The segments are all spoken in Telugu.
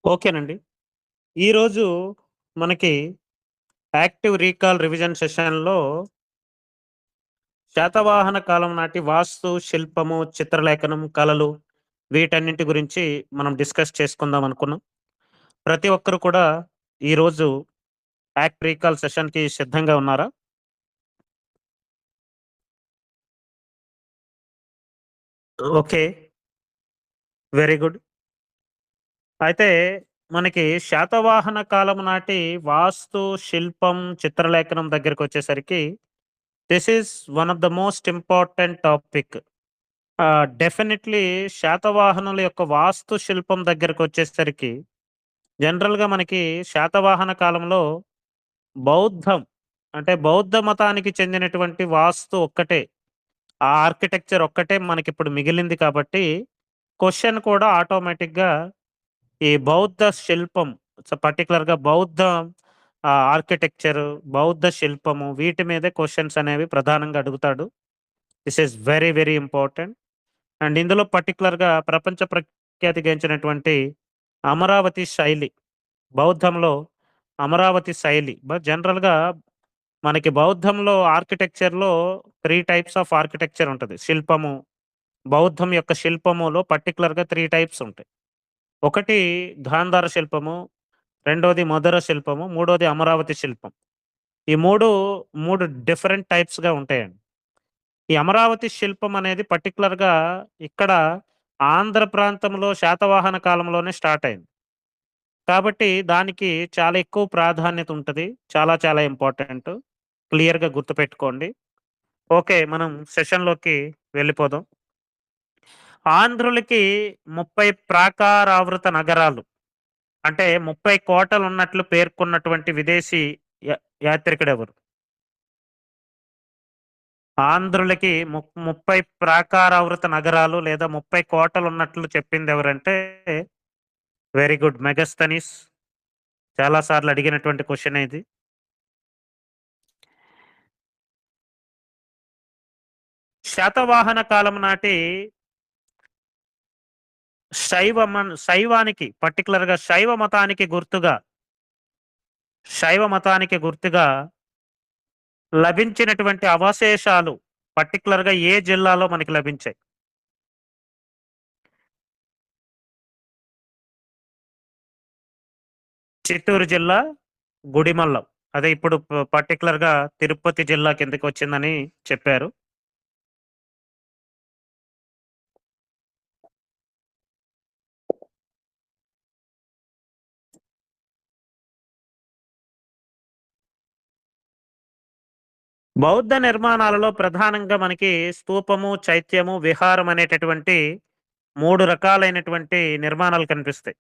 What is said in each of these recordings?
ఓకేనండి. ఈరోజు మనకి యాక్టివ్ రీకాల్ రివిజన్ సెషన్‌లో శాతవాహన కాలం నాటి వాస్తు, శిల్పము, చిత్రలేఖనం, కళలు వీటన్నింటి గురించి మనం డిస్కస్ చేసుకుందాం అనుకున్నాం. ప్రతి ఒక్కరు కూడా ఈరోజు యాక్ట్ రీకాల్ సెషన్‌కి సిద్ధంగా ఉన్నారా? ఓకే. Very good. అయితే మనకి శాతవాహన కాలం నాటి వాస్తు, శిల్పం, చిత్రలేఖనం దగ్గరికొచ్చేసరికి this is one of the most important topic. Definitely శాతవాహనుల యొక్క వాస్తు శిల్పం దగ్గరకొచ్చేసరికి జనరల్‌గా మనకి శాతవాహన కాలంలో బౌద్ధం అంటే బౌద్ధ మతానికి చెందినటువంటి వాస్తు ఒక్కటే. ఆ ఆర్కిటెక్చర్ ఒక్కటే మనకిప్పుడు మిగిలింది కాబట్టి క్వెషన్ కూడా ఆటోమేటిక్‌గా ఈ బౌద్ధ శిల్పం పర్టిక్యులర్‌గా బౌద్ధ ఆర్కిటెక్చర్, బౌద్ధ శిల్పము వీటి మీదే క్వెషన్స్ అనేవి ప్రధానంగా అడుగుతాడు. This is very, very important. And ఇందులో పర్టిక్యులర్‌గా ప్రపంచ ప్రఖ్యాతిగాంచినటువంటి అమరావతి శైలి. బౌద్ధంలో అమరావతి శైలి. జనరల్‌గా మనకి బౌద్ధంలో ఆర్కిటెక్చర్‌లో 3 టైప్స్ ఆఫ్ ఆర్కిటెక్చర్ ఉంటది. శిల్పము, బౌద్ధం యొక్క శిల్పములో పర్టిక్యులర్‌గా 3 టైప్స్ ఉంటాయి. ఒకటి గాంధార శిల్పము, రెండోది మధుర శిల్పము, మూడోది అమరావతి శిల్పం. ఈ 3 డిఫరెంట్ టైప్స్‌గా ఉంటాయండి. ఈ అమరావతి శిల్పం అనేది పర్టిక్యులర్‌గా ఇక్కడ ఆంధ్ర ప్రాంతంలో శాతవాహన కాలంలోనే స్టార్ట్ అయింది. కాబట్టి దానికి చాలా ఎక్కువ ప్రాధాన్యత ఉంటది. చాలా చాలా ఇంపార్టెంట్. క్లియర్‌గా గుర్తుపెట్టుకోండి. ఓకే. మనం సెషన్‌లోకి వెళ్ళిపోదాం. ఆంధ్రులకి 30 ప్రాకారావృత నగరాలు అంటే 30 కోటలున్నట్లు పేర్కొన్నటువంటి విదేశీ య యాత్రికుడెవరు? ఆంధ్రులకి 30 ప్రాకారావృత నగరాలు లేదా 30 కోటలున్నట్లు చెప్పిందెవరంటే వెరీ గుడ్. మెగాస్తనీస్. చాలా సార్లు అడిగినటువంటి క్వెషనే ఇది. శాతవాహన కాలం నాటి శైవానికి పర్టిక్యులర్‌గా శైవ మతానికి గుర్తుగా లభించినటువంటి అవశేషాలు పర్టిక్యులర్‌గా ఏ జిల్లాలో మనకి లభించాయి? చిత్తూరు జిల్లా, గుడిమల్లం. అదే ఇప్పుడు పర్టిక్యులర్‌గా తిరుపతి జిల్లా కిందకొచ్చిందని చెప్పారు. బౌద్ధ నిర్మాణాలలో ప్రధానంగా మనకి స్తూపము, చైత్యము, విహారం అనేటటువంటి 3 రకాలైనటువంటి నిర్మాణాలు కనిపిస్తాయి.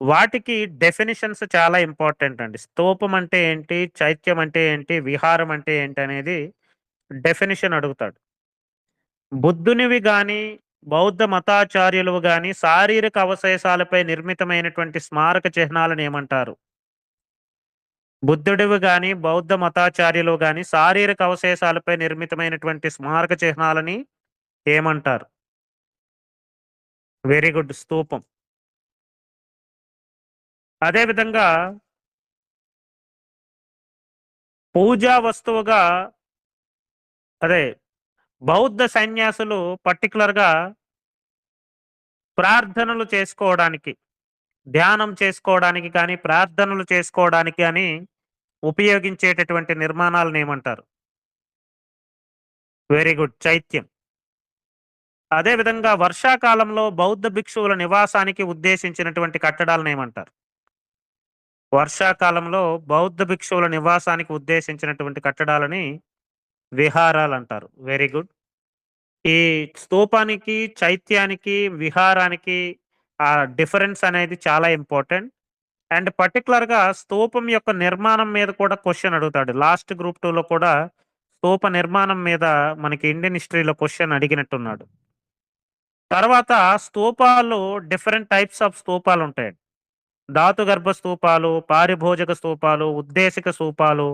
వాటికి డెఫినిషన్స్ చాలా ఇంపార్టెంట్ అండి. స్తూపం అంటే ఏంటి? చైత్యం అంటే ఏంటి? విహారం అంటే ఏంటి? అనేది డెఫినిషన్ అడుగుతాడు. బుద్ధునివి గాని, బౌద్ధ మతాచార్యులువి గాని శారీరక అవశేషాలపై నిర్మితమైనటువంటి స్మారక చిహ్నాలను ఏమంటారు? బుద్ధుడివి గాని, బౌద్ధ మతాచార్యులు గాని శారీరక అవశేషాలపై నిర్మితమైనటువంటి స్మారక చిహ్నాలని ఏమంటారు? Very good. స్తూపం. అదే విధంగా పూజా వస్తువుగా అదే బౌద్ధ సన్యాసులు పర్టిక్యులర్‌గా ప్రార్థనలు చేసుకోవడానికి, ధ్యానం చేసుకోవడానికి కానీ, ప్రార్థనలు చేసుకోవడానికి అని ఉపయోగించేటటువంటి నిర్మాణాలనేమంటారు? Very good. చైత్యం. అదే విధంగా వర్షాకాలంలో బౌద్ధ భిక్షువుల నివాసానికి ఉద్దేశించినటువంటి కట్టడాలనేమంటారు? వర్షాకాలంలో బౌద్ధ భిక్షువుల నివాసానికి ఉద్దేశించినటువంటి కట్టడాలని విహారాలంటారు. Very good. ఈ స్తూపానికి, చైత్యానికి, విహారానికి డిఫరెన్స్ అనేది చాలా ఇంపార్టెంట్. అండ్ పర్టిక్యులర్‌గా స్తూపం యొక్క నిర్మాణం మీద కూడా క్వెషన్ అడుగుతాడు. లాస్ట్ గ్రూప్ 2లో కూడా స్తూప నిర్మాణం మీద మనకి ఇండియన్ హిస్టరీలో క్వెషన్ అడిగినట్టున్నాడు. తర్వాత స్తూపాలు డిఫరెంట్ టైప్స్ ఆఫ్ స్తూపాలుంటాయండి. ధాతుగర్భ స్తూపాలు, పారిభోజక స్తూపాలు, ఉద్దేశిక స్తూపాలు,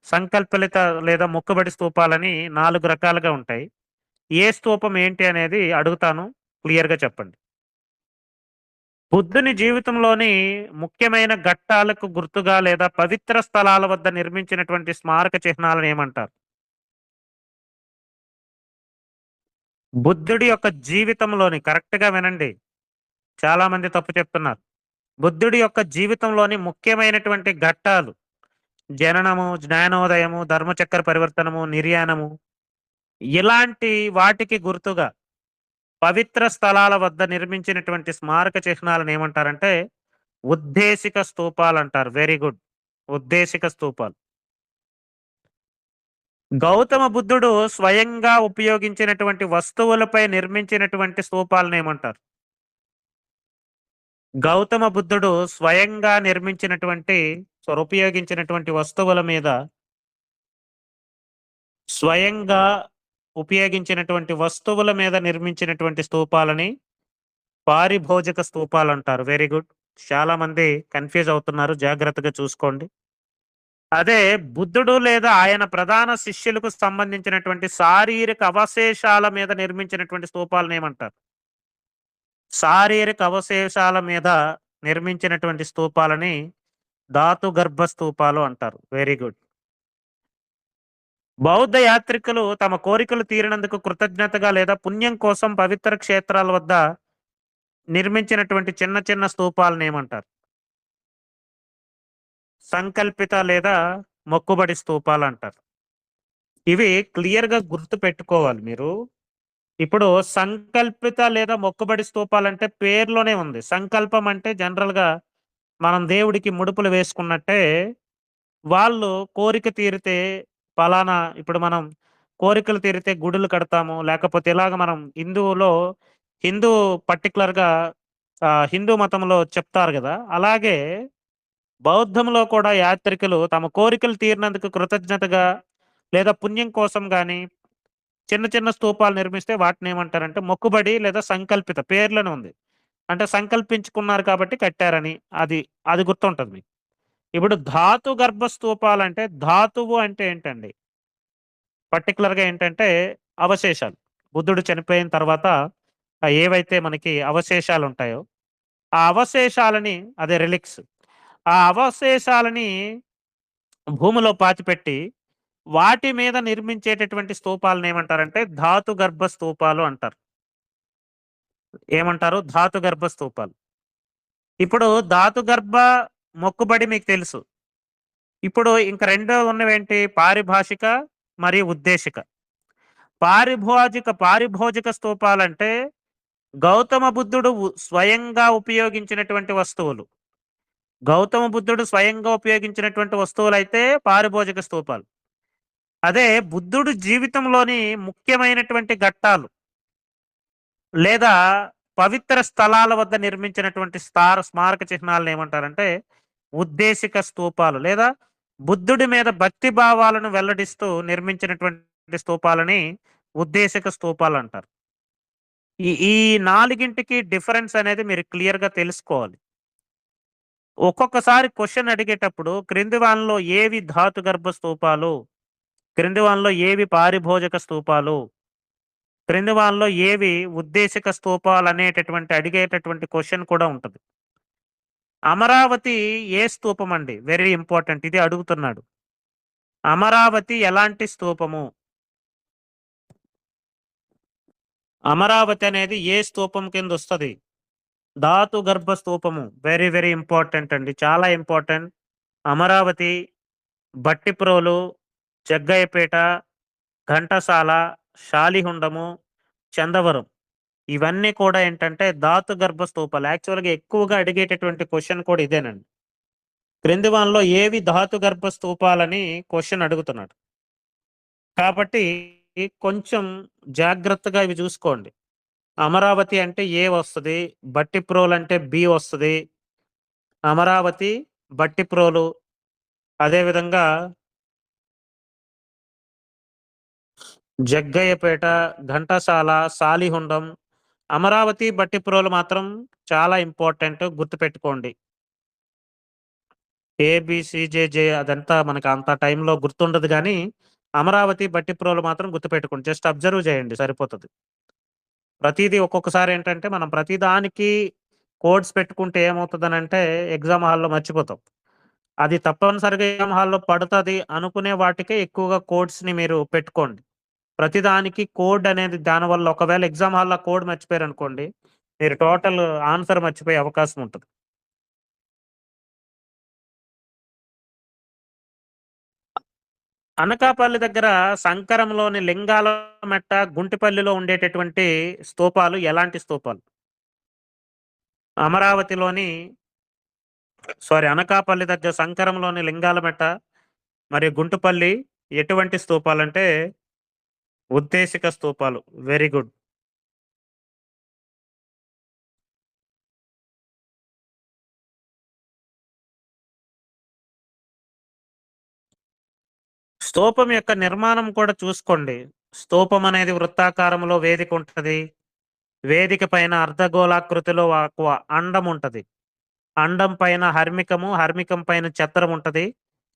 సంకల్పలిత లేదా మొక్కుబడి స్తూపాలని 4 రకాలుగా ఉంటాయి. ఏ స్తూపం ఏంటి అనేది అడుగుతాను. క్లియర్‌గా చెప్పండి. బుద్ధుని జీవితంలోని ముఖ్యమైన ఘట్టాలకు గుర్తుగా లేదా పవిత్ర స్థలాల వద్ద నిర్మించినటువంటి స్మారక చిహ్నాలను ఏమంటారు? బుద్ధుడి యొక్క జీవితంలోని కరెక్ట్‌గా వినండి. చాలా మంది తప్పు చెప్తున్నారు. బుద్ధుడి యొక్క జీవితంలోని ముఖ్యమైనటువంటి ఘట్టాలు జననము, జ్ఞానోదయము, ధర్మచక్ర పరివర్తనము, నిర్యాణము ఇలాంటి వాటికి గుర్తుగా పవిత్ర స్థలాల వద్ద నిర్మించినటువంటి స్మారక చిహ్నాలను ఏమంటారంటే ఉద్దేశిక స్తూపాలంటారు. Very good. ఉద్దేశిక స్తూపాలు. గౌతమ బుద్ధుడు స్వయంగా ఉపయోగించినటువంటి వస్తువులపై నిర్మించినటువంటి స్తూపాలను ఏమంటారు? గౌతమ బుద్ధుడు స్వయంగా నిర్మించినటువంటి ఉపయోగించినటువంటి వస్తువుల మీద స్వయంగా ఉపయోగించినటువంటి వస్తువుల మీద నిర్మించినటువంటి స్తూపాలని పారిభోజక స్తూపాలంటారు. Very good. చాలా మంది కన్‌ఫ్యూజ్ అవుతున్నారు. జాగ్రత్తగా చూసుకోండి. అదే బుద్ధుడు లేదా ఆయన ప్రధాన శిష్యులకు సంబంధించినటువంటి శారీరక అవశేషాల మీద నిర్మించినటువంటి స్తూపాలను ఏమంటారు? శారీరక అవశేషాల మీద నిర్మించినటువంటి స్తూపాలని ధాతు గర్భ స్తూపాలు అంటారు. Very good. బౌద్ధ యాత్రికులు తమ కోరికలు తీరినందుకు కృతజ్ఞతగా లేదా పుణ్యం కోసం పవిత్ర క్షేత్రాల వద్ద నిర్మించినటువంటి చిన్న చిన్న స్తూపాలను ఏమంటారు? సంకల్పిత లేదా మొక్కుబడి స్తూపాలు అంటారు. ఇవి క్లియర్‌గా గుర్తు పెట్టుకోవాలి మీరు. ఇప్పుడు సంకల్పిత లేదా మొక్కుబడి స్తూపాలంటే పేరులోనే ఉంది. సంకల్పం అంటే జనరల్‌గా మనం దేవుడికి ముడుపులు వేసుకున్నట్టే, వాళ్ళు కోరిక తీరితే పలానా ఇప్పుడు మనం కోరికలు తీరితే గుడులు కడతాము. లేకపోతే ఇలాగ మనం హిందూ పర్టిక్యులర్‌గా హిందూ మతంలో చెప్తారు గదా! అలాగే బౌద్ధంలో కూడా యాత్రికులు తమ కోరికలు తీరినందుకు కృతజ్ఞతగా లేదా పుణ్యం కోసం గాని చిన్న చిన్న స్తూపాలు నిర్మిస్తే వాటినేమంటారంటే మొక్కుబడి లేదా సంకల్పిత పేర్లోనే ఉంది. అంటే సంకల్పించుకున్నారు కాబట్టి కట్టారని. అది అది గుర్తుంటది మీకు. ఇప్పుడు ధాతు గర్భ స్తూపాలంటే ధాతువు అంటే ఏంటండి? పర్టిక్యులర్‌గా ఏంటంటే అవశేషాలు. బుద్ధుడు చనిపోయిన తర్వాత ఏవైతే మనకి అవశేషాలుంటాయో, ఆ అవశేషాలని అదే రిలిక్స్. ఆ అవశేషాలని భూమిలో పాతిపెట్టి వాటి మీద నిర్మించేటటువంటి స్తూపాలను ఏమంటారంటే ధాతు గర్భ స్తూపాలు అంటారు. ఏమంటారు? ధాతు గర్భ స్తూపాలు. ఇప్పుడు ధాతు గర్భ మొక్కుబడి మీకు తెలుసు. ఇప్పుడు ఇంక రెండో ఉన్నవేంటి? పారిభాషిక మరియు ఉద్దేశిక. పారిభోజిక స్తూపాలంటే గౌతమ బుద్ధుడు స్వయంగా ఉపయోగించినటువంటి వస్తువులు. గౌతమ బుద్ధుడు స్వయంగా ఉపయోగించినటువంటి వస్తువులైతే పారిభోజిక స్తూపాలు. అదే బుద్ధుడు జీవితంలోని ముఖ్యమైనటువంటి ఘట్టాలు లేదా పవిత్ర స్థలాల వద్ద నిర్మించినటువంటి స్మారక చిహ్నాలను ఏమంటారంటే ఉద్దేశిక స్తూపాలు లేదా బుద్ధుడి మీద భక్తి భావాలను వెల్లడిస్తూ నిర్మించినటువంటి స్తూపాలని ఉద్దేశిక స్తూపాలు అంటారు. ఈ ఈ నాలుగింటికి డిఫరెన్స్ అనేది మీరు క్లియర్ గా తెలుసుకోవాలి. ఒక్కొక్కసారి క్వశ్చన్ అడిగేటప్పుడు క్రింది వానిలో ఏవి ధాతు గర్భ స్తూపాలు, క్రింది వానిలో ఏవి పారిభోజక స్తూపాలు, క్రింది వానిలో ఏవి ఉద్దేశిక స్తూపాలు అనేటటువంటి అడిగేటటువంటి క్వశ్చన్ కూడా ఉంటది. అమరావతి ఏ స్తూపం అండి? Very important. ఇది అడుగుతున్నాడు. అమరావతి ఎలాంటి స్తూపము? అమరావతి అనేది ఏ స్తూపం కింద వస్తది? ధాతు గర్భ స్తూపము. వెరీ వెరీ ఇంపార్టెంట్ అండి. చాలా ఇంపార్టెంట్. అమరావతి, భట్టిప్రోలు, జగ్గయ్యపేట, ఘంటసాల, శాలిహుండము, చందవరం ఇవన్నీ కూడా ఏంటంటే ధాతు గర్భ స్తూపాలు. యాక్చువల్‌గా ఎక్కువగా అడిగేటటువంటి క్వశ్చన్ కూడా ఇదేనండి. క్రింది వానిలో ఏవి ధాతు గర్భ స్తూపాలని క్వశ్చన్ అడుగుతున్నాడు. కాబట్టి కొంచెం జాగ్రత్తగా ఇవి చూసుకోండి. అమరావతి అంటే ఏ వస్తది? భట్టిప్రోలు అంటే బి వస్తది. అమరావతి, భట్టిప్రోలు అదేవిధంగా జగ్గయ్యపేట, ఘంటసాల, సాలిహుండం, అమరావతి, భట్టిప్రోలు మాత్రం చాలా ఇంపార్టెంట్ గుర్తుపెట్టుకోండి. ఏబీసీజేజే అదంతా మనకు అంత టైంలో గుర్తుండదు గానీ, అమరావతి, భట్టిప్రోలు మాత్రం గుర్తుపెట్టుకోండి. జస్ట్ అబ్జర్వ్ చేయండి సరిపోతది. ప్రతీదీ ఒక్కొక్కసారి ఏంటంటే మనం ప్రతి దానికి కోడ్స్ పెట్టుకుంటే ఏమవుతదనంటే ఎగ్జామ్ హాల్‌లో మర్చిపోతాం. అది తప్పనిసరిగా ఎగ్జామ్ హాల్‌లో పడతది అనుకునే వాటికే ఎక్కువగా కోడ్స్‌ని మీరు పెట్టుకోండి. ప్రతిదానికి కోడ్ అనేది దానివల్ల ఒకవేళ ఎగ్జామ్ హాల్‌లో కోడ్ మర్చిపోయారనుకోండి, మీరు టోటల్ ఆన్సర్ మర్చిపోయే అవకాశం ఉంటది. అనకాపల్లి దగ్గర సంకరంలోని లింగాల మెట్ట, గుంటిపల్లిలో ఉండేటటువంటి స్తూపాలు ఎలాంటి స్తూపాలు? అమరావతిలోని అనకాపల్లి దగ్గర సంకరంలోని లింగాల మెట్ట మరియు గుంటుపల్లి ఎటువంటి స్తూపాలంటే ఉద్దేశిక స్తూపాలు. Very good. స్తూపం యొక్క నిర్మాణం కూడా చూసుకోండి. స్తూపం అనేది వృత్తాకారంలో వేదిక ఉంటది. వేదిక పైన అర్ధగోళాకృతిలో అండం ఉంటది. అండం పైన హర్మికము, హర్మికం పైన చత్రం ఉంటది.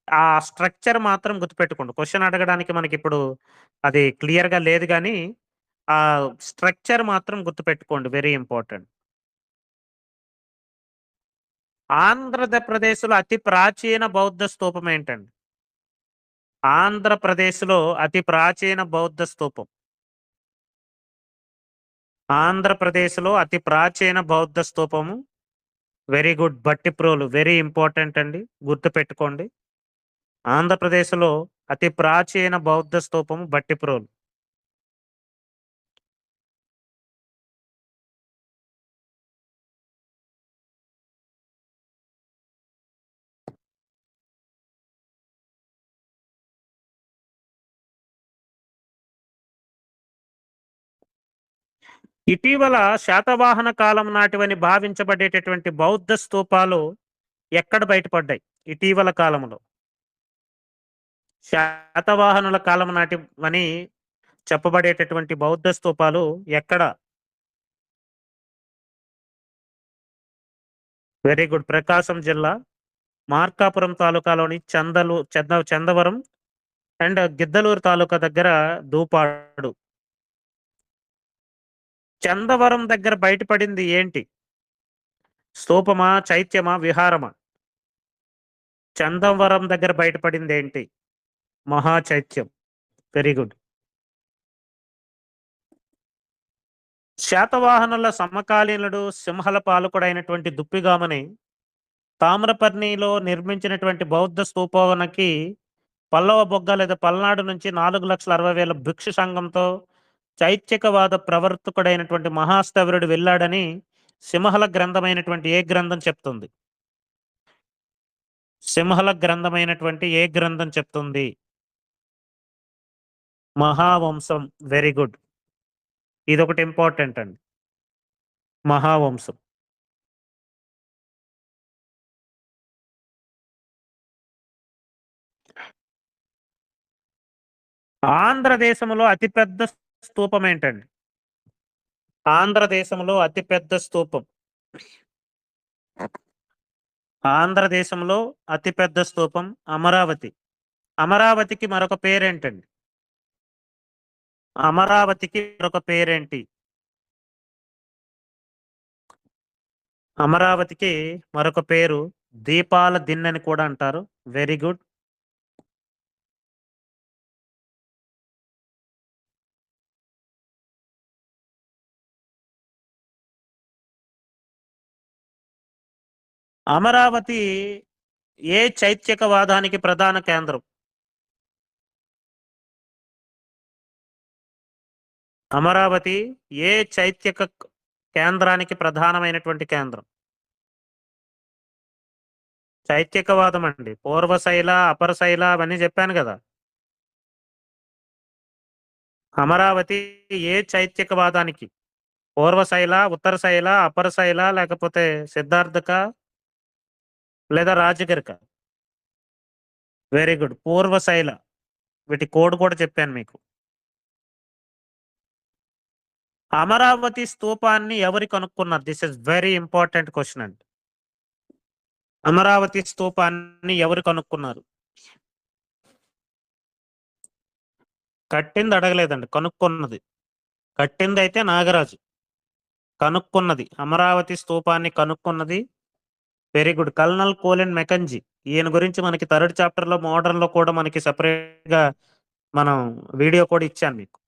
ఆ స్ట్రక్చర్ మాత్రం గుర్తుపెట్టుకోండి. క్వెషన్ అడగడానికి మనకిప్పుడు అది క్లియర్‌గా లేదు గానీ, ఆ స్ట్రక్చర్ మాత్రం గుర్తుపెట్టుకోండి. Very important. ఆంధ్రప్రదేశ్‌లో అతి ప్రాచీన బౌద్ధ స్తూపం ఏంటండి? ఆంధ్రప్రదేశ్‌లో అతి ప్రాచీన బౌద్ధ స్తూపం. ఆంధ్రప్రదేశ్‌లో అతి ప్రాచీన బౌద్ధ స్తూపము. Very good. Bhattiprolu. Very important అండి. గుర్తుపెట్టుకోండి. ఆంధ్రప్రదేశ్‌లో అతి ప్రాచీన బౌద్ధ స్తూపము భట్టిప్రోలు. ఇటీవల శాతవాహన కాలం నాటివని భావించబడేటటువంటి బౌద్ధ స్తూపాలు ఎక్కడ బయటపడ్డాయి? ఇటీవల కాలంలో. శాతవాహనుల కాలం నాటివని చెప్పబడేటటువంటి బౌద్ధ స్తూపాలు ఎక్కడ? Very good. ప్రకాశం జిల్లా మార్కాపురం తాలూకాలోని చందవరం అండ్ గిద్దలూరు తాలూకా దగ్గర దూపాడు. చందవరం దగ్గర బయటపడింది ఏంటి? స్తూపమా? చైత్యమా? విహారమా? చందవరం దగ్గర బయటపడింది ఏంటి? మహా చైత్యం. Very good. శాతవాహనుల సమకాలీనుడు సింహల పాలకుడైనటువంటి దుప్పిగామని తామ్రపర్ణిలో నిర్మించినటువంటి బౌద్ధ స్తూపానికి పల్లవ బొగ్గ లేదా పల్నాడు నుంచి 4,60,000 భిక్షు సంఘంతో చైత్యకవాద ప్రవర్తకుడైనటువంటి మహాస్థవిరుడు వెళ్ళాడని సింహల గ్రంథమైనటువంటి ఏ గ్రంథం చెప్తుంది? సింహల గ్రంథమైనటువంటి ఏ గ్రంథం చెప్తుంది? మహావంశం. Very good. ఇదొకటి ఇంపార్టెంట్ అండి. మహావంశం. ఆంధ్రదేశంలో అతిపెద్ద స్తూపం ఏంటండి? ఆంధ్రదేశంలో అతిపెద్ద స్తూపం. ఆంధ్రదేశంలో అతిపెద్ద స్తూపం అమరావతి. అమరావతికి మరొక పేరేంటండి? అమరావతికి మరొక పేరేంటి? అమరావతికి మరొక పేరు దీపాల దిన్నెని కూడా అంటారు. Very good. అమరావతి ఏ చైత్యకవాదానికి ప్రధాన కేంద్రం? అమరావతి ఏ కేంద్రానికి ప్రధానమైనటువంటి కేంద్రం? చైత్యకవాదం అండి. పూర్వశైల, అపరశైల అవన్నీ చెప్పాను కదా! అమరావతి ఏ చైత్యకవాదానికి? పూర్వశైల, ఉత్తరశైల, అపరశైల లేకపోతే సిద్ధార్థక లేదా రాజగిరిక? Very good. పూర్వశైల. వీటి కోడ్ కూడా చెప్పాను మీకు. అమరావతి స్తూపాన్ని ఎవరు కనుక్కున్నారు? This is very important question అండి. అమరావతి స్తూపాన్ని ఎవరు కనుక్కున్నారు? కట్టింది అడగలేదండి. కనుక్కున్నది. కట్టిందయితే నాగరాజు. కనుక్కున్నది. అమరావతి స్తూపాన్ని కనుక్కున్నది very good. Colonel Colin Mackenzie. ఈయన గురించి మనకి థర్డ్ చాప్టర్‌లో మోడర్న్‌లో కూడా మనకి సెపరేట్‌గా మనం వీడియో కూడా ఇచ్చాను మీకు.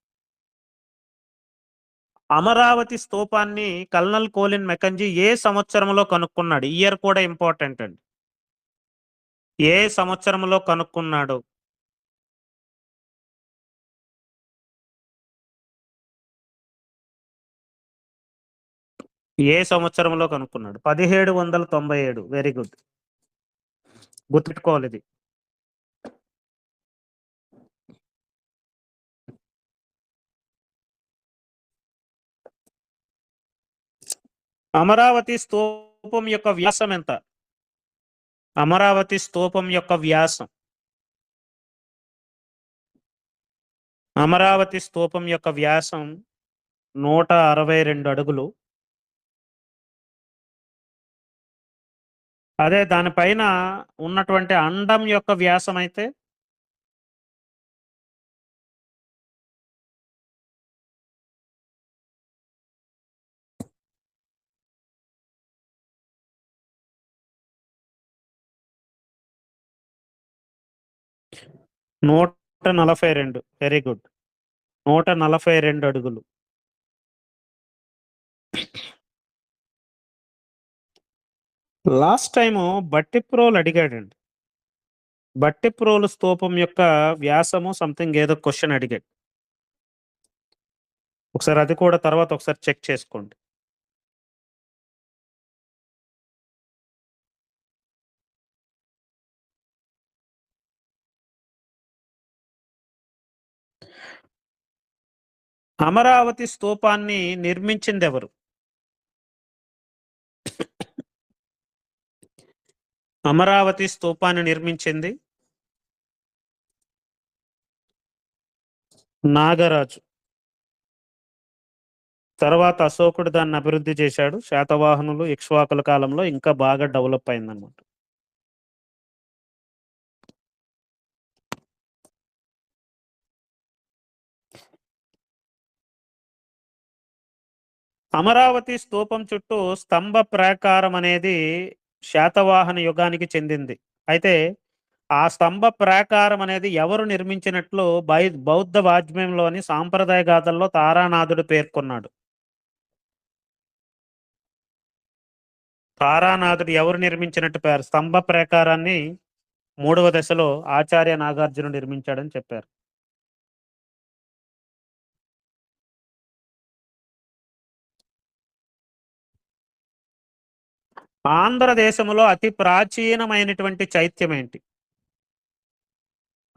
అమరావతి స్తూపాన్ని కల్నల్ కోలిన్ మెకంజీ ఏ సంవత్సరంలో కనుక్కున్నాడు? ఇయర్ కూడా ఇంపార్టెంట్ అండి. ఏ సంవత్సరంలో కనుక్కున్నాడు? ఏ సంవత్సరంలో కనుక్కున్నాడు? 1797. Very good. గుర్తుపెట్టుకోవాలిది. అమరావతి స్తూపం యొక్క వ్యాసం ఎంత? అమరావతి స్తూపం యొక్క వ్యాసం. అమరావతి స్తూపం యొక్క వ్యాసం 162 అడుగులు. అదే దానిపైన ఉన్నటువంటి అండం యొక్క వ్యాసం అయితే 142. Very good. 142 అడుగులు. లాస్ట్ టైము బట్టిప్రోలు అడిగాడండి. బట్టిప్రోలు స్తూపం యొక్క వ్యాసము సంథింగ్ ఏదో క్వెషన్ అడిగాడు. ఒకసారి అది కూడా తర్వాత ఒకసారి చెక్ చేసుకోండి. అమరావతి స్తూపాన్ని నిర్మించిందెవరు? అమరావతి స్తూపాన్ని నిర్మించింది నాగరాజు. తర్వాత అశోకుడు దాన్ని అభివృద్ధి చేశాడు. శాతవాహనులు, ఇక్ష్వాకుల కాలంలో ఇంకా బాగా డెవలప్ అయిందన్నమాట. అమరావతి స్తూపం చుట్టూ స్తంభ ప్రాకారం అనేది శాతవాహన యుగానికి చెందింది. అయితే ఆ స్తంభ ప్రాకారం అనేది ఎవరు నిర్మించినట్లు బౌద్ధ వాజ్మయంలోని సాంప్రదాయ గాథల్లో తారానాథుడు పేర్కొన్నాడు. తారానాథుడు ఎవరు నిర్మించినట్టు పేరు? స్తంభ ప్రాకారాన్ని 3వ దశలో ఆచార్య నాగార్జున నిర్మించాడని చెప్పారు. ఆంధ్రదేశంలో అతి ప్రాచీనమైనటువంటి చైత్యం ఏంటి?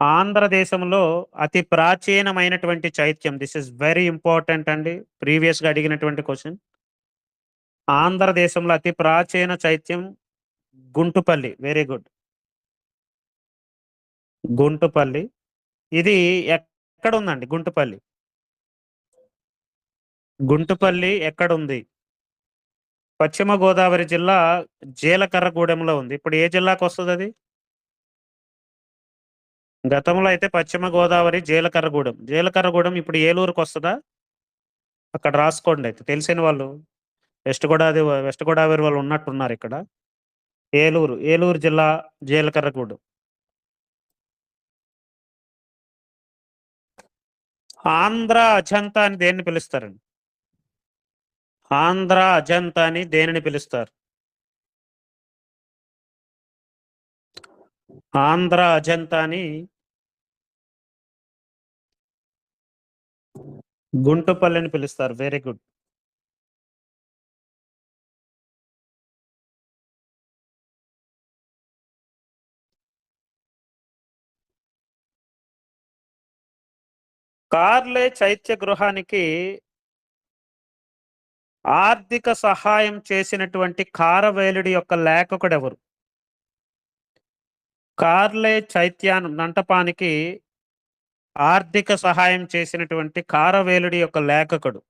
ఆంధ్రదేశంలో అతి ప్రాచీనమైనటువంటి చైత్యం. దిస్ ఇస్ వెరీ ఇంపార్టెంట్ అండి. ప్రీవియస్‌గా అడిగినటువంటి క్వెషన్. ఆంధ్రదేశంలో అతి ప్రాచీన చైత్యం గుంటుపల్లి. Very good. గుంటుపల్లి. ఇది ఎక్కడుందండి గుంటుపల్లి? గుంటుపల్లి ఎక్కడుంది? పశ్చిమ గోదావరి జిల్లా జీలకర్రగూడెంలో ఉంది. ఇప్పుడు ఏ జిల్లాకొస్తదది? గతంలో అయితే పశ్చిమ గోదావరి జీలకర్రగూడెం. జీలకర్రగూడెం ఇప్పుడు ఏలూరుకొస్తదా? అక్కడ రాసుకోండయితే తెలిసిన వాళ్ళు. వెస్ట్ గోదావరి వాళ్ళు ఉన్నట్టున్నారిక్కడ. ఏలూరు జిల్లా జీలకర్రగూడెం. ఆంధ్ర అజంతా అని దేన్ని పిలుస్తారండి? ఆంధ్ర అజంతా అని దేనిని పిలుస్తారు? ఆంధ్ర అజంతా అని గుంటుపల్లిని పిలుస్తారు. Very good. కార్లే చైత్య గృహానికి ఆర్థిక సహాయం చేసినటువంటి కారవేలుడి యొక్క లేఖకుడెవరు? కార్లే చైత్యాన్ మంటపానికి ఆర్థిక సహాయం చేసినటువంటి కారవేలుడి యొక్క లేఖకుడు.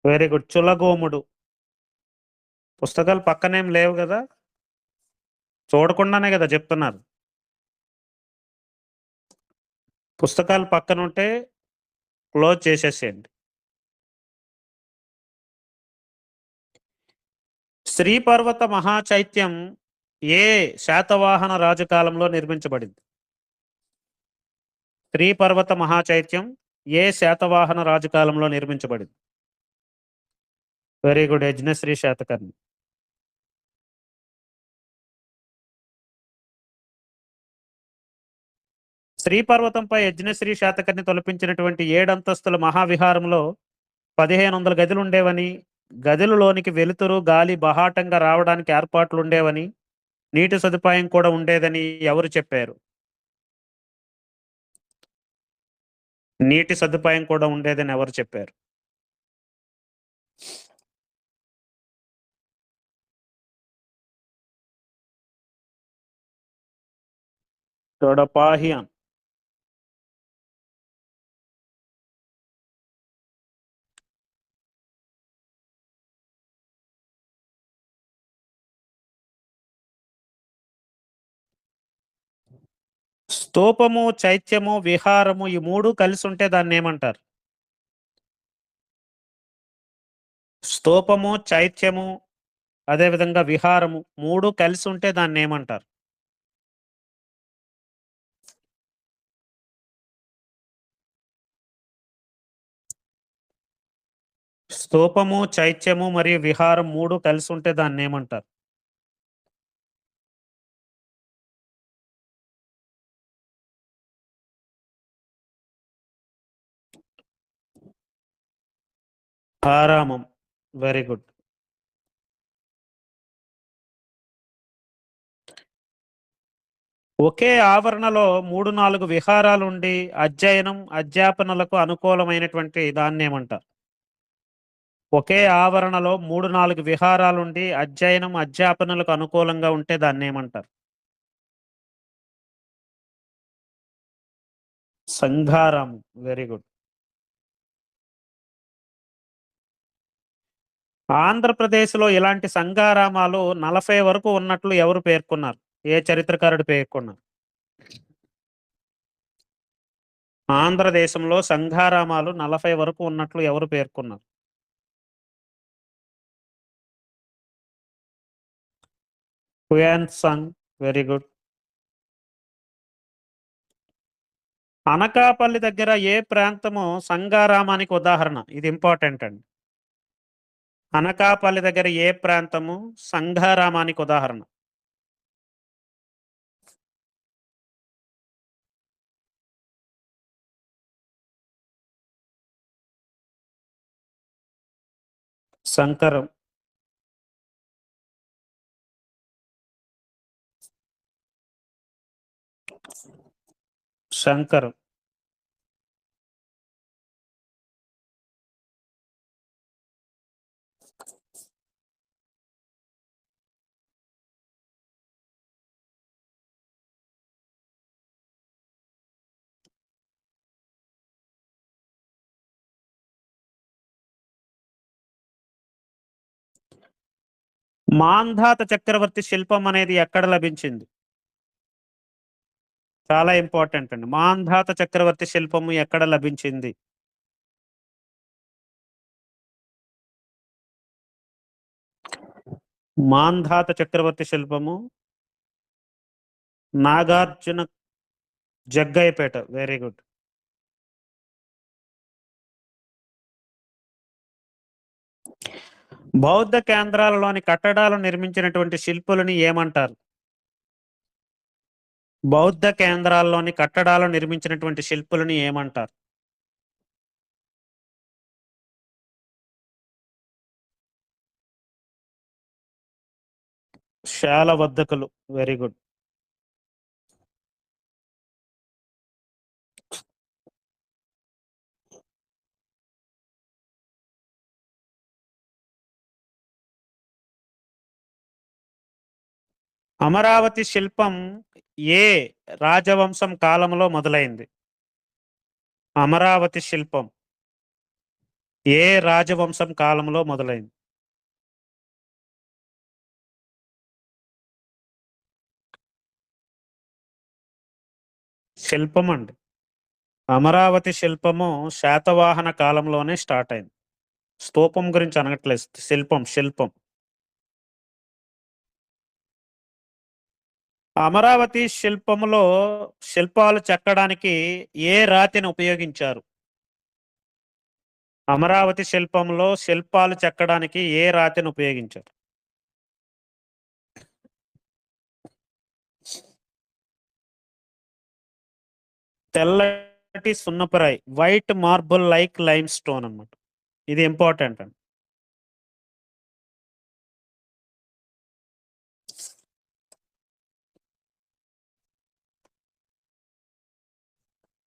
Very good. చులగోముడు. పుస్తకాలు పక్కనేం లేవు కదా? చూడకుండానే కదా చెప్తున్నారు. పుస్తకాలు పక్కనుంటే క్లోజ్ చేసేసేయండి. శ్రీపర్వత మహాచైత్యం ఏ శాతవాహన రాజు కాలంలో నిర్మించబడింది? శ్రీపర్వత మహాచైత్యం ఏ శాతవాహన రాజు కాలంలో నిర్మించబడింది? Very good. యజ్ఞశ్రీ శాతకర్ణి. శ్రీపర్వతంపై యజ్ఞశ్రీ శాతకర్ణి తొలపించినటువంటి 7 అంతస్తుల మహావిహారంలో 1500 గదులుండేవని, గదులలోనికి వెలుతురు, గాలి బహాటంగా రావడానికి ఏర్పాట్లుండేవని, నీటి సదుపాయం కూడా ఉండేదని ఎవరు చెప్పారు? నీటి సదుపాయం కూడా ఉండేదని ఎవరు చెప్పారు? తొడపాహియన్. స్తూపము, చైత్యము, విహారము ఈ 3 కలిసుంటే దాన్నేమంటారు? స్తూపము, చైత్యము, అదే విధంగా విహారము 3 కలిసుంటే దాన్నేమంటారు? స్తూపము, చైత్యము మరియు విహారం 3 కలిసుంటే దాన్నేమంటారు? ఆరామం. Very good. ఒకే ఆవరణలో 3, 4 విహారాలుండి అధ్యయనం, అధ్యాపనలకు అనుకూలమైనటువంటి దాన్నేమంటారు? ఒకే ఆవరణలో 3, 4 విహారాలుండి అధ్యయనం, అధ్యాపనలకు అనుకూలంగా ఉంటే దాన్నేమంటారు? సంఘారామం. Very good. ఆంధ్రప్రదేశ్‌లో ఇలాంటి సంఘారామాలు 40 వరకు ఉన్నట్లు ఎవరు పేర్కొన్నారు? ఏ చరిత్రకారుడు పేర్కొన్నారు? ఆంధ్రదేశంలో సంఘారామాలు 40 వరకు ఉన్నట్లు ఎవరు పేర్కొన్నారు? Hiuen Tsang. Very good. Anakapalli దగ్గర ఏ ప్రాంతము సంఘారామానికి ఉదాహరణ? ఇది ఇంపార్టెంట్ అండి. అనకాపల్లి దగ్గర ఏ ప్రాంతము సంఘారామానికి ఉదాహరణ? శంకరం. శంకరం. మాంధాత చక్రవర్తి శిల్పం అనేది ఎక్కడ లభించింది? చాలా ఇంపార్టెంట్ అండి. మాంధాత చక్రవర్తి శిల్పము ఎక్కడ లభించింది? మాంధాత చక్రవర్తి శిల్పము నాగార్జున జగ్గయ్యపేట. Very good. బౌద్ధ కేంద్రాలలోని కట్టడాలు నిర్మించినటువంటి శిల్పులని ఏమంటారు? బౌద్ధ కేంద్రాల్లోని కట్టడాలు నిర్మించినటువంటి శిల్పులని ఏమంటారు? శాలవద్దకులు. Very good. అమరావతి శిల్పం ఏ రాజవంశం కాలంలో మొదలైంది? అమరావతి శిల్పం ఏ రాజవంశం కాలంలో మొదలైంది? శిల్పం అండి. అమరావతి శిల్పము శాతవాహన కాలంలోనే స్టార్ట్ అయింది. స్తూపం గురించి అనగట్లేదు. శిల్పం, శిల్పం. అమరావతి శిల్పములో శిల్పాలు చెక్కడానికి ఏ రాతిని ఉపయోగించారు? అమరావతి శిల్పంలో శిల్పాలు చెక్కడానికి ఏ రాతిని ఉపయోగించారు? తెల్లటి సున్నపురాయి. White marble like limestone అన్నమాట. ఇది ఇంపార్టెంట్ అండి.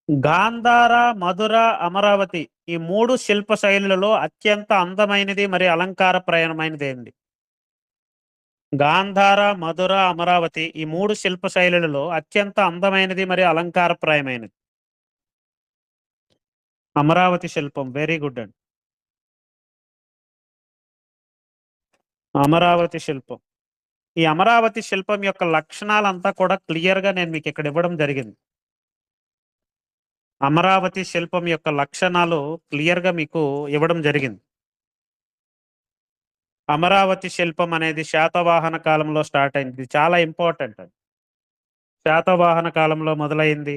గాంధార, మధుర, అమరావతి ఈ 3 శిల్ప శైలులలో అత్యంత అందమైనది మరి అలంకారప్రాయమైనది ఏంది? గాంధార, మధుర, అమరావతి ఈ 3 శిల్ప శైలులలో అత్యంత అందమైనది మరి అలంకారప్రాయమైనది. అమరావతి శిల్పం. వెరీ గుడ్ అండి. అమరావతి శిల్పం. ఈ అమరావతి శిల్పం యొక్క లక్షణాలంతా కూడా క్లియర్‌గా నేను మీకు ఇక్కడ ఇవ్వడం జరిగింది. అమరావతి శిల్పం యొక్క లక్షణాలు క్లియర్‌గా మీకు ఇవ్వడం జరిగింది. అమరావతి శిల్పం అనేది శాతవాహన కాలంలో స్టార్ట్ అయింది. ఇది చాలా ఇంపార్టెంట్ అది. శాతవాహన కాలంలో మొదలైంది.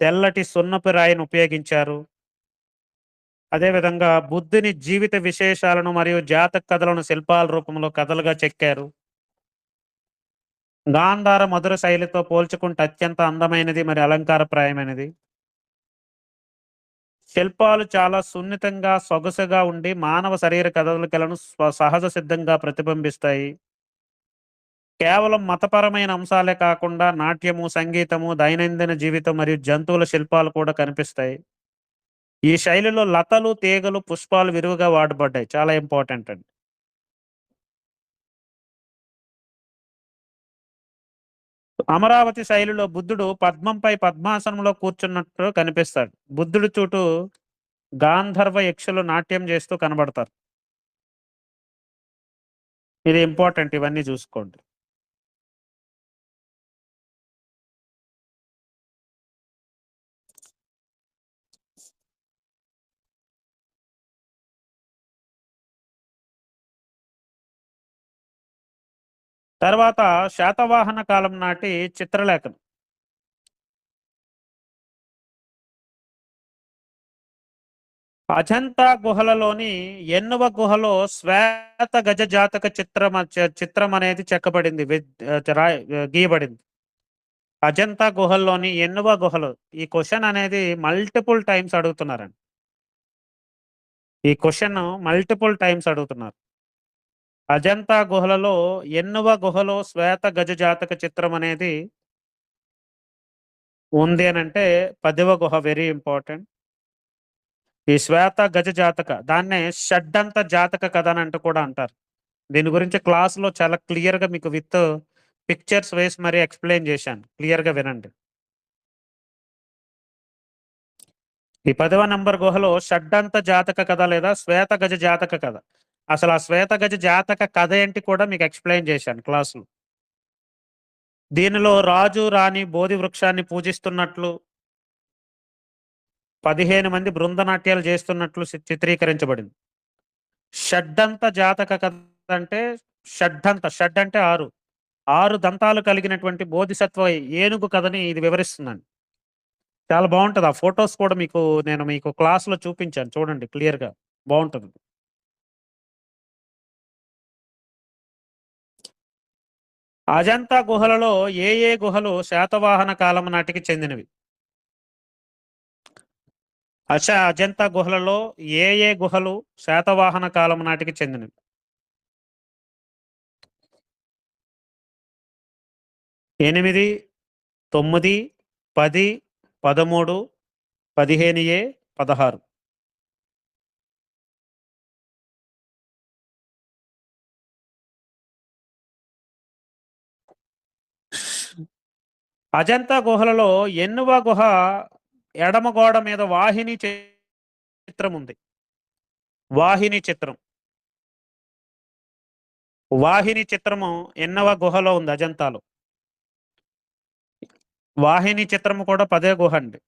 తెల్లటి సున్నపు రాయిని ఉపయోగించారు. అదే విధంగా బుద్ధుని జీవిత విశేషాలను మరియు జాతక కథలను శిల్పాల రూపంలో కథలుగా చెక్కారు. గాంధార మధుర శైలితో పోల్చుకుంటే అత్యంత అందమైనది మరి అలంకారప్రాయమైనది. శిల్పాలు చాలా సున్నితంగా, సొగసుగా ఉండి మానవ శరీర కదలికలను సహజ సిద్ధంగా ప్రతిబింబిస్తాయి. కేవలం మతపరమైన అంశాలే కాకుండా నాట్యము, సంగీతము, దైనందిన జీవితం మరియు జంతువుల శిల్పాలు కూడా కనిపిస్తాయి. ఈ శైలిలో లతలు, తీగలు, పుష్పాలు విరివిగా వాడబడ్డాయి. చాలా ఇంపార్టెంట్ అండి. అమరావతి శైలిలో బుద్ధుడు పద్మంపై పద్మాసనంలో కూర్చున్నట్టు కనిపిస్తాడు. బుద్ధుడి చుట్టూ గాంధర్వ యక్షులు నాట్యం చేస్తూ కనబడతారు. ఇది ఇంపార్టెంట్. ఇవన్నీ చూసుకోండి. తర్వాత శాతవాహన కాలం నాటి చిత్రలేఖనం. అజంతా గుహలలోని ఎన్నవ గుహలో శ్వేత గజ జాతక చిత్రం అనేది చెక్కబడింది. గీయబడింది. అజంతా గుహల్లోని ఎన్నవ గుహలు. ఈ క్వశ్చన్ అనేది మల్టిపుల్ టైమ్స్ అడుగుతున్నారండి. ఈ క్వశ్చన్ మల్టిపుల్ టైమ్స్ అడుగుతున్నారు. అజంతా గుహలలో ఎన్నవ గుహలో శ్వేత గజ జాతక చిత్రం అనేది ఉంది అని అంటే 10వ గుహ. Very important. ఈ శ్వేత గజ జాతక దాన్నే షడ్డంత జాతక కథ అని అంటూ కూడా అంటారు. దీని గురించి క్లాస్‌లో చాలా క్లియర్‌గా మీకు విత్ పిక్చర్స్ వేసి మరి ఎక్స్‌ప్లెయిన్ చేశాను. క్లియర్‌గా వినండి. ఈ 10వ నంబర్ గుహలో షడ్డంత జాతక కథ లేదా శ్వేత గజ జాతక కథ. అసలు ఆ శ్వేత గజ జాతక కథ ఏంటి కూడా మీకు ఎక్స్‌ప్లెయిన్ చేశాను క్లాస్‌లో. దీనిలో రాజు, రాణి బోధి వృక్షాన్ని పూజిస్తున్నట్లు 15 మంది బృందనాట్యాలు చేస్తున్నట్లు చిత్రీకరించబడింది. షడ్డంత జాతక కథ అంటే షడ్డంత, షడ్ అంటే 6. 6 దంతాలు కలిగినటువంటి బోధిసత్వ ఏనుగు కథని ఇది వివరిస్తుందండి. చాలా బావుంటది. ఆ ఫోటోస్ కూడా నేను మీకు క్లాస్‌లో చూపించాను. చూడండి క్లియర్‌గా. బావుంటది. అజంతా గుహలలో ఏ గుహలు శాతవాహన కాలం నాటికి చెందినవి? అజంతా గుహలలో ఏ గుహలు శాతవాహన కాలం నాటికి చెందినవి? 8, 9, 10, 13, 15 16. అజంతా గుహలలో ఎన్నవ గుహ ఎడమ గోడ మీద వాహిని చిత్రం ఉంది? వాహిని చిత్రం. వాహిని చిత్రము ఎన్నవ గుహలో ఉంది అజంతాలో? వాహిని చిత్రము కూడా 10వ గుహ అండి.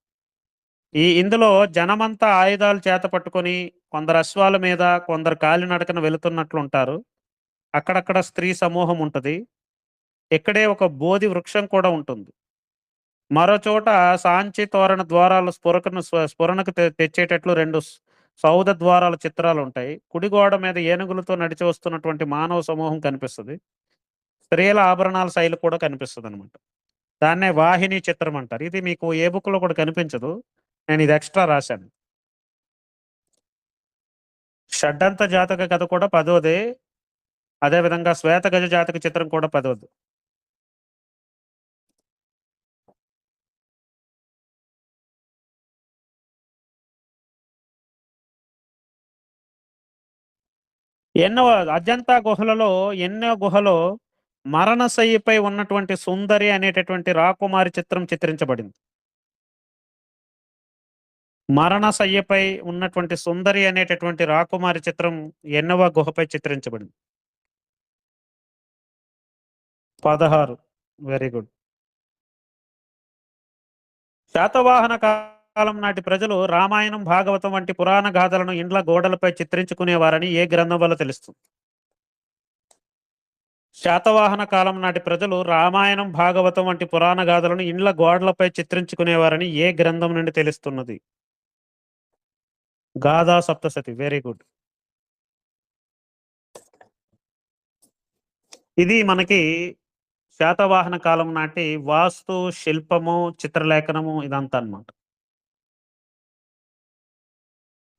ఇందులో జనమంతా ఆయుధాలు చేత పట్టుకొని, కొందరు అశ్వాల మీద, కొందరు కాలినడకన వెళుతున్నట్లుంటారు. అక్కడక్కడ స్త్రీ సమూహం ఉంటది. ఇక్కడే ఒక బోధి వృక్షం కూడా ఉంటుంది. మరో చోట సాంచి తోరణ ద్వారాలు స్ఫురణకు తెచ్చేటట్లు 2 సౌధ ద్వారాల చిత్రాలుంటాయి. కుడి గోడ మీద ఏనుగులతో నడిచి వస్తున్నటువంటి మానవ సమూహం కనిపిస్తది. స్త్రీల ఆభరణాల శైలి కూడా కనిపిస్తదనమాట. దాన్నే వాహిని చిత్రం అంటారు. ఇది మీకు ఏ బుక్‌లో కూడా కనిపించదు. నేనిది ఎక్స్‌ట్రా రాశాను. షడ్డంత జాతక కథ కూడా 10వదే. అదే విధంగా శ్వేత గజ జాతక చిత్రం కూడా 10వది. ఎన్నో అజంతా గుహలలో ఎన్నో గుహలో మరణశయ్యపై ఉన్నటువంటి సుందరి అనేటటువంటి రాకుమారి చిత్రం చిత్రించబడింది. మరణశయ్యపై ఉన్నటువంటి సుందరి అనేటటువంటి రాకుమారి చిత్రం ఎన్నవ గుహపై చిత్రించబడింది. 16. Very good. శాతవాహన కాలం నాటి ప్రజలు రామాయణం, భాగవతం వంటి పురాణ గాథలను ఇండ్ల గోడలపై చిత్రించుకునేవారని ఏ గ్రంథం వల్ల తెలుస్తుంది? శాతవాహన కాలం నాటి ప్రజలు రామాయణం, భాగవతం వంటి పురాణ గాథలను ఇండ్ల గోడలపై చిత్రించుకునేవారని ఏ గ్రంథం నుండి తెలుస్తున్నది? గాథా సప్తశతి. Very good. ఇది మనకి శాతవాహన కాలం నాటి వాస్తు, శిల్పము, చిత్రలేఖనము ఇదంతా అన్నమాట.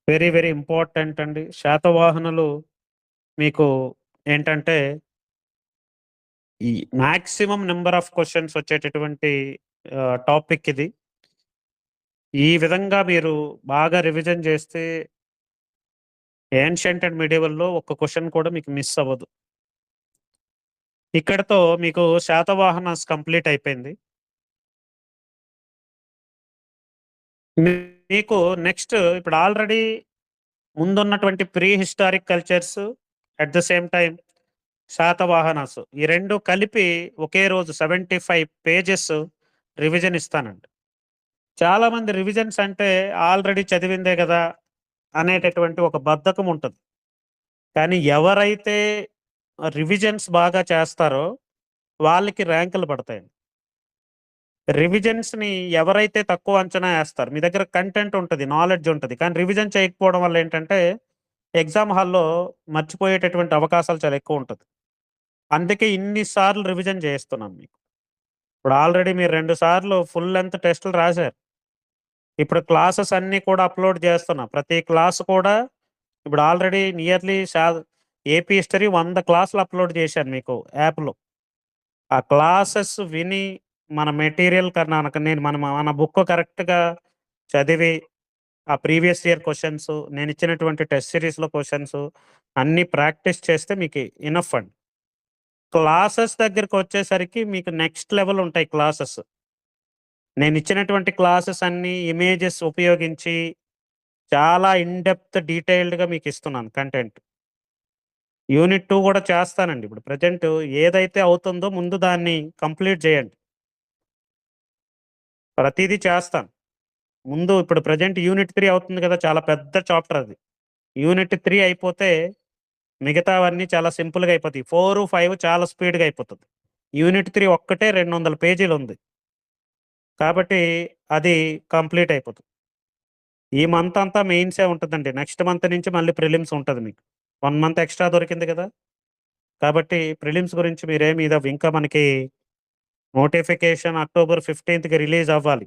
వెరీ, వెరీ ఇంపార్టెంట్ అండి. శాతవాహనులు మీకు ఏంటంటే, ఈ మాక్సిమం నంబర్ ఆఫ్ క్వెషన్స్ వచ్చేటటువంటి టాపిక్ ఇది. ఈ విధంగా మీరు బాగా రివిజన్ చేస్తే ఏన్షియంట్ అండ్ మిడియవల్‌లో ఒక్క క్వెషన్ కూడా మీకు మిస్ అవ్వదు. ఇక్కడితో మీకు శాతవాహనస్ కంప్లీట్ అయిపోయింది. మీకు నెక్స్ట్ ఇప్పుడు ఆల్రెడీ ముందున్నటువంటి prehistoric cultures, at the same time శాతవాహనాసు ఈ 2 కలిపి ఒకే రోజు 75 పేజెస్ రివిజన్ ఇస్తానండి. చాలామంది రివిజన్స్ అంటే ఆల్రెడీ చదివిందే గదా! అనేటటువంటి ఒక బద్ధకం ఉంటది. కానీ ఎవరైతే రివిజన్స్ బాగా చేస్తారో వాళ్ళకి ర్యాంకులు పడతాయండి. రివిజన్స్‌ని ఎవరైతే తక్కువ అంచనా ఏస్తారు, మీ దగ్గర కంటెంట్ ఉంటది, నాలెడ్జ్ ఉంటది. కానీ రివిజన్ చేయకపోవడం వల్ల ఏంటంటే, ఎగ్జామ్ హాల్‌లో మర్చిపోయేటటువంటి అవకాశాలు చాలా ఎక్కువుంటది. అందుకే ఇన్ని సార్లు రివిజన్ చేయిస్తున్నాను మీకు. ఇప్పుడు ఆల్రెడీ మీరు 2 సార్లు ఫుల్ లెంగ్త్ టెస్టులు రాసారు. ఇప్పుడు క్లాసెస్ అన్నీ కూడా అప్‌లోడ్ చేస్తున్నా. ప్రతి క్లాస్ కూడా ఇప్పుడు ఆల్రెడీ నియర్లీ ఏపీ హిస్టరీ 100 క్లాసులు అప్‌లోడ్ చేశాను మీకు యాప్‌లో. ఆ క్లాసెస్ విని మన మెటీరియల్ కన్నా నేను మన బుక్ కరెక్ట్‌గా చదివి, ఆ ప్రీవియస్ ఇయర్ క్వెషన్స్, నేనిచ్చినటువంటి టెస్ట్ సీరీస్‌లో క్వెషన్స్ అన్నీ ప్రాక్టీస్ చేస్తే మీకు ఇనఫ్ అండి. క్లాసెస్ దగ్గరకొచ్చేసరికి మీకు నెక్స్ట్ లెవెల్ ఉంటాయి క్లాసెస్. నేనిచ్చినటువంటి క్లాసెస్ అన్నీ ఇమేజెస్ ఉపయోగించి చాలా ఇన్ డెప్త్ డీటెయిల్డ్‌గా మీకిస్తున్నాను కంటెంట్. యూనిట్ 2 గూడా చేస్తానండి. ఇప్పుడు ప్రెజెంట్ ఏదైతే అవుతుందో ముందు దాన్ని కంప్లీట్ చేయండి. ప్రతీదీ చేస్తాను. ముందు ఇప్పుడు ప్రెజెంట్ యూనిట్ 3 అవుతుంది గదా! చాలా పెద్ద చాప్టర్ అది. యూనిట్ 3 అయిపోతే మిగతావన్నీ చాలా సింపుల్‌గా అయిపోతాయి. 4, 5 చాలా స్పీడ్‌గా అయిపోతది. యూనిట్ 3 ఒక్కటే 200 పేజీలుంది. కాబట్టి అది కంప్లీట్ అయిపోతది. ఈ మంత్ అంతా మెయిన్సే ఉంటదండి. నెక్స్ట్ మంత్ నుంచి మళ్ళీ ప్రిలిమ్స్ ఉంటది మీకు. 1 మంత్ ఎక్స్‌ట్రా దొరికింది గదా! కాబట్టి ప్రిలిమ్స్ గురించి మీరేమి ఇంకా మనకి నోటిఫికేషన్ అక్టోబర్ 15కి రిలీజ్ అవ్వాలి.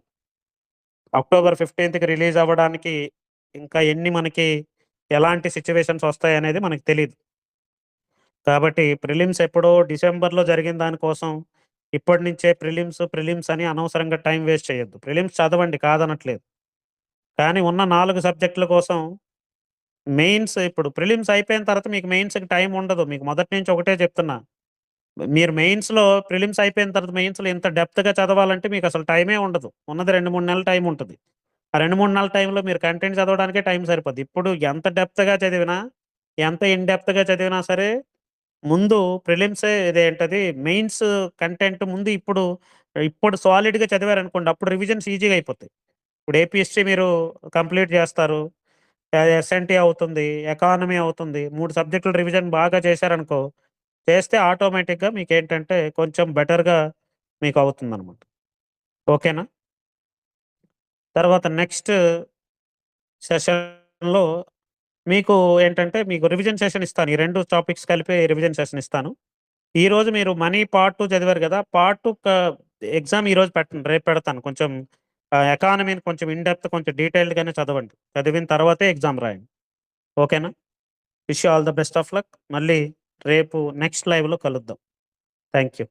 అక్టోబర్ 15కి రిలీజ్ అవ్వడానికి ఇంకా ఎన్ని మనకి ఎలాంటి సిట్యుయేషన్స్ వస్తాయనేది మనకు తెలీదు. కాబట్టి ప్రిలిమ్స్ ఎప్పుడో డిసెంబర్‌లో జరిగిన దాని కోసం ఇప్పటి నుంచే ప్రిలిమ్స్ అని అనవసరంగా టైం వేస్ట్ చేయొద్దు. ప్రిలిమ్స్ చదవండి కాదనట్లేదు. కానీ ఉన్న 4 సబ్జెక్టుల కోసం ఇప్పుడు ప్రిలిమ్స్ అయిపోయిన తర్వాత మీకు మెయిన్స్‌కి టైం ఉండదు. మీకు మొదటి నుంచి ఒకటే చెప్తున్నా. మీరు ప్రిలిమ్స్ అయిపోయిన తర్వాత మెయిన్స్‌లో ఇంత డెప్త్‌గా చదవాలంటే మీకసలు టైమే ఉండదు. ఉన్నది 2, 3 నెలల టైం ఉంటది. ఆ 2, 3 నెలల టైంలో మీరు కంటెంట్ చదవడానికే టైం సరిపోద్ది. ఇప్పుడు ఎంత డెప్త్‌గా చదివినా, ఎంత ఇన్ డెప్త్‌గా చదివినా సరే, ముందు ఇదేంటది మెయిన్స్ కంటెంట్ ముందు ఇప్పుడు సాలిడ్‌గా చదివారనుకోండి, అప్పుడు రివిజన్స్ ఈజీగా అయిపోతాయి. ఇప్పుడు ఏపీఎస్‌సి మీరు కంప్లీట్ జేస్తారు. ఎస్ఎన్‌టీ అవుతుంది, ఎకానమీ అవుతుంది. 3 సబ్జెక్టులు రివిజన్ బాగా చేశారనుకో, చేస్తే ఆటోమేటిక్‌గా మీకేంటంటే కొంచెం బెటర్‌గా మీకవుతుందనమాట. ఓకేనా? తర్వాత నెక్స్ట్ సెషన్‌లో మీకు ఏంటంటే, మీకు రివిజన్ సెషన్ ఇస్తాను. ఈ 2 టాపిక్స్ కలిపి రివిజన్ సెషన్ ఇస్తాను. ఈరోజు మీరు మనీ పార్ట్ 2 చదివారు గదా! పార్ట్ 2 ఎగ్జామ్ ఈరోజు పెట్టను. రేపు పెడతాను. కొంచెం ఎకానమీని కొంచెం ఇన్ డెప్త్ కొంచెం డీటెయిల్డ్‌గానే చదవండి. చదివిన తర్వాతే ఎగ్జామ్ రాయండి. ఓకేనా? Wish you all the best of luck. మళ్ళీ రేపు నెక్స్ట్ లైవ్‌లో కలుద్దాం. Thank you.